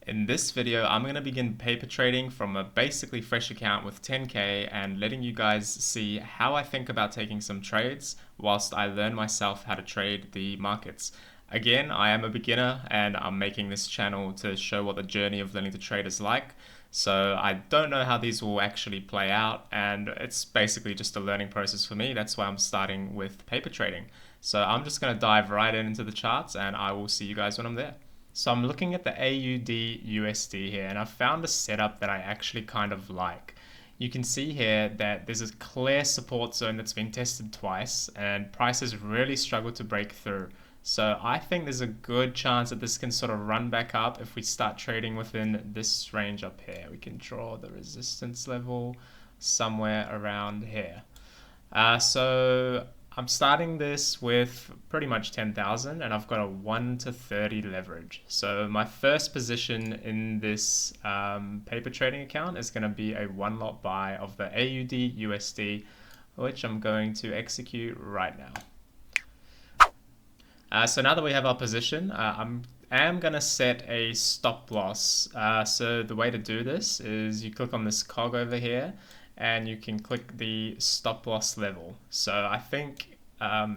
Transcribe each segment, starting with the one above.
In this video, I'm going to begin paper trading from a basically fresh account with 10k and letting you guys see how I think about taking some trades whilst I learn myself how to trade the markets. Again, I am a beginner and I'm making this channel to show what the journey of learning to trade is like. So I don't know how these will actually play out, and it's basically just a learning process for me. That's why I'm starting with paper trading. So I'm just going to dive right into the charts and I will see you guys when I'm there. So I'm looking at the AUD USD here, and I've found a setup that I actually kind of like. You can see here that there's a clear support zone that's been tested twice, and prices really struggle to break through. So I think there's a good chance that this can sort of run back up if we start trading within this range up here. We can draw the resistance level somewhere around here. So I'm starting this with pretty much 10,000 and I've got a 1 to 30 leverage. So my first position in this paper trading account is going to be a one lot buy of the AUD USD, which I'm going to execute right now. So now that we have our position, I am going to set a stop loss. So the way to do this is you click on this cog over here and you can click the stop loss level. So I think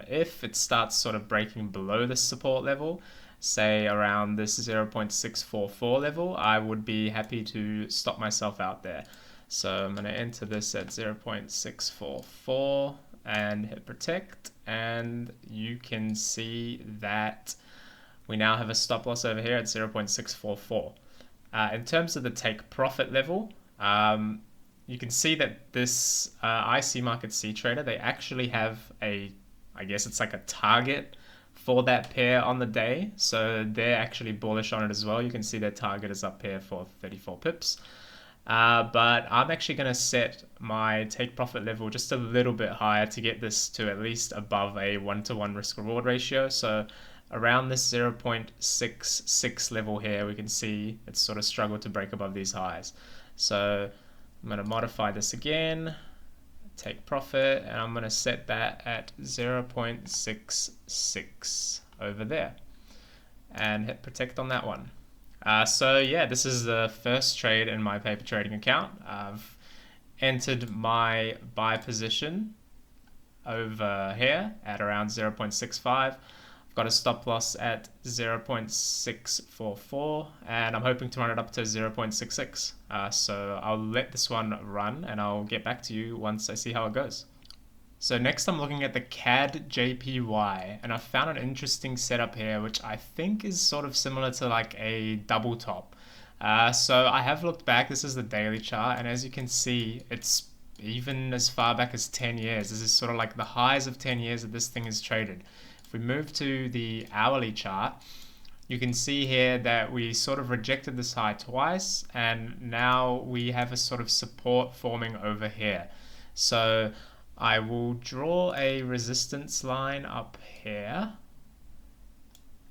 if it starts sort of breaking below this support level, say around this 0.644 level, I would be happy to stop myself out there. So I'm going to enter this at 0.644 and hit protect, and you can see that we now have a stop loss over here at 0.644. In terms of the take profit level, you can see that this IC Market C Trader, they actually have I guess it's like a target for that pair on the day. So they're actually bullish on it as well. You can see their target is up here for 34 pips. But I'm actually going to set my take profit level just a little bit higher to get this to at least above a 1-to-1 risk reward ratio. So around this 0.66 level here, we can see it's sort of struggled to break above these highs. So I'm going to modify this again, take profit, and I'm going to set that at 0.66 over there and hit protect on that one. So yeah, this is the first trade in my paper trading account. I've entered my buy position over here at around 0.65. I've got a stop loss at 0.644 and I'm hoping to run it up to 0.66. So I'll let this one run and I'll get back to you once I see how it goes. So next I'm looking at the CAD JPY, and I found an interesting setup here which I think is sort of similar to like a double top. So I have looked back, this is the daily chart, and as you can see it's even as far back as 10 years. This is sort of like the highs of 10 years that this thing is traded. If we move to the hourly chart, you can see here that we sort of rejected this high twice and now we have a sort of support forming over here. So I will draw a resistance line up here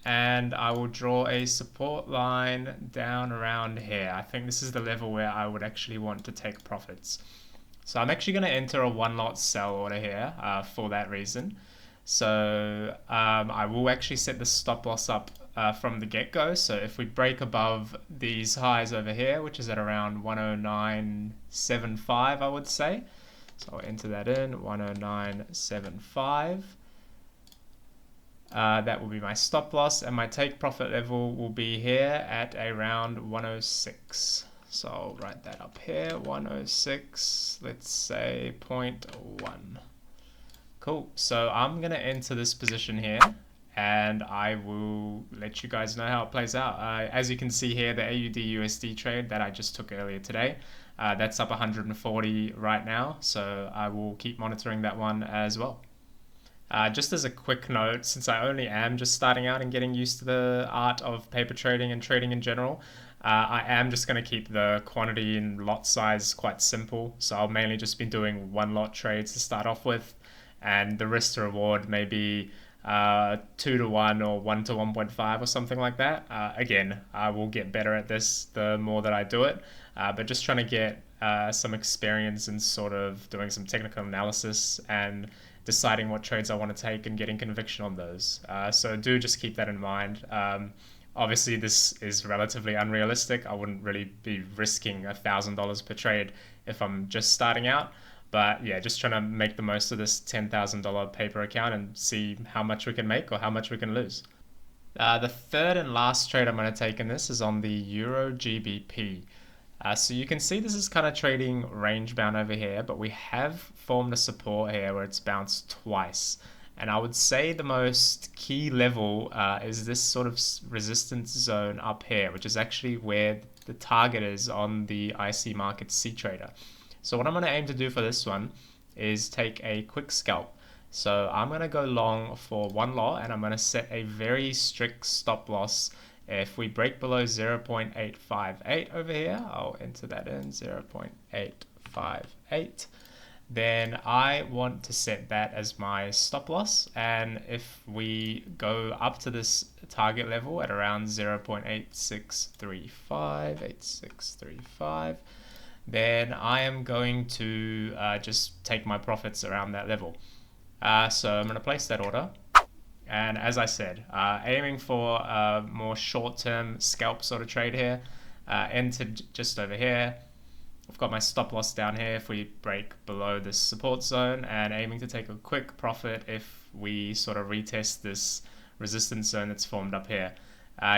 and I will draw a support line down around here. I think this is the level where I would actually want to take profits. So I'm actually going to enter a one lot sell order here for that reason. So I will actually set the stop loss up from the get-go. So if we break above these highs over here, which is at around 109.75, I would say. So I'll enter that in, 109.75. That will be my stop loss, and my take profit level will be here at around 106. So I'll write that up here, 106, let's say 0.1. Cool, so I'm going to enter this position here and I will let you guys know how it plays out. As you can see here, the AUD USD trade that I just took earlier today, that's up 140 right now, so I will keep monitoring that one as well. Just as a quick note, since I only am just starting out and getting used to the art of paper trading and trading in general, I am just going to keep the quantity and lot size quite simple. So I'll mainly just be doing one lot trades to start off with, and the risk to reward maybe 2-to-1 or 1-to-1.5 or something like that. Again, I will get better at this the more that I do it, but just trying to get some experience in sort of doing some technical analysis and deciding what trades I want to take and getting conviction on those. So do just keep that in mind. Obviously, this is relatively unrealistic. I wouldn't really be risking $1,000 per trade if I'm just starting out. But yeah, just trying to make the most of this $10,000 paper account and see how much we can make or how much we can lose. The third and last trade I'm going to take in this is on the Euro GBP. So you can see this is kind of trading range bound over here, but we have formed a support here where it's bounced twice. And I would say the most key level is this sort of resistance zone up here, which is actually where the target is on the IC Market C Trader. So what I'm going to aim to do for this one is take a quick scalp. So I'm going to go long for one lot, and I'm going to set a very strict stop loss. If we break below 0.858 over here, I'll enter that in 0.858. Then I want to set that as my stop loss. And if we go up to this target level at around 0.8635, then I am going to just take my profits around that level. So I'm going to place that order. And as I said, aiming for a more short-term scalp sort of trade here. Entered just over here. I've got my stop loss down here if we break below this support zone, and aiming to take a quick profit if we sort of retest this resistance zone that's formed up here.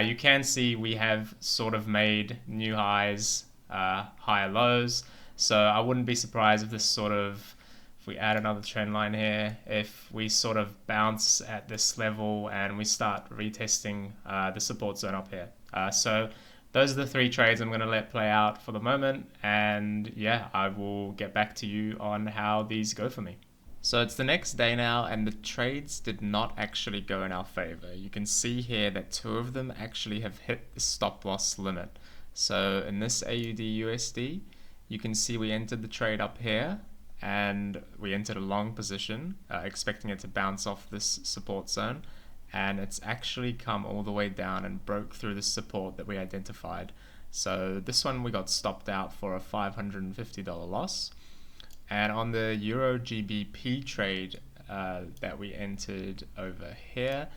You can see we have sort of made new highs, higher lows, so I wouldn't be surprised if this sort of, if we add another trend line here, if we sort of bounce at this level and we start retesting the support zone up here. So those are the three trades I'm going to let play out for the moment, and yeah, I will get back to you on how these go for me. So it's the next day now, and the trades did not actually go in our favor. You can see here that two of them actually have hit the stop loss limit. So in this AUD USD, you can see we entered the trade up here, and we entered a long position, expecting it to bounce off this support zone. And it's actually come all the way down and broke through the support that we identified. So this one we got stopped out for a $550 loss. And on the Euro GBP trade that we entered over here,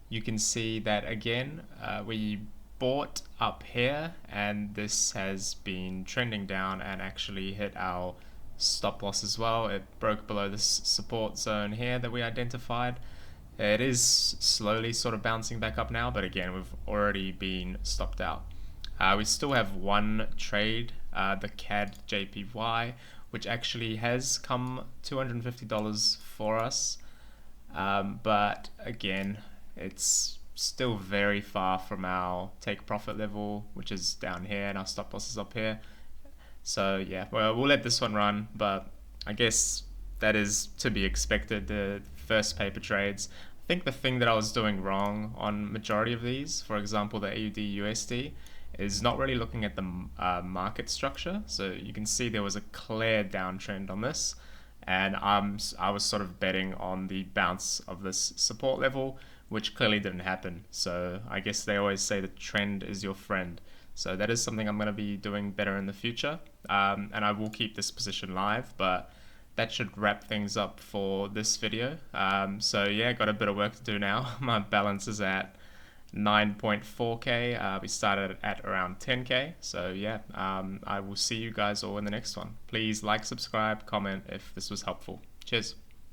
you can see that again, we bought up here, and this has been trending down and actually hit our stop loss as well. It broke below this support zone here that we identified. It is slowly sort of bouncing back up now, but again, we've already been stopped out. We still have one trade, the CAD JPY, which actually has come $250 for us. But again, it's still very far from our take profit level, which is down here, and our stop loss is up here. So yeah, well, we'll let this one run, but I guess that is to be expected, the first paper trades. I think the thing that I was doing wrong on majority of these, for example the AUD USD, is not really looking at the market structure. So you can see there was a clear downtrend on this, and I was sort of betting on the bounce of this support level, which clearly didn't happen. So I guess they always say the trend is your friend. So that is something I'm going to be doing better in the future, and I will keep this position live, but that should wrap things up for this video. So yeah, got a bit of work to do now. My balance is at 9.4k. We started at around 10k. So yeah, I will see you guys all in the next one. Please like, subscribe, comment if this was helpful. Cheers.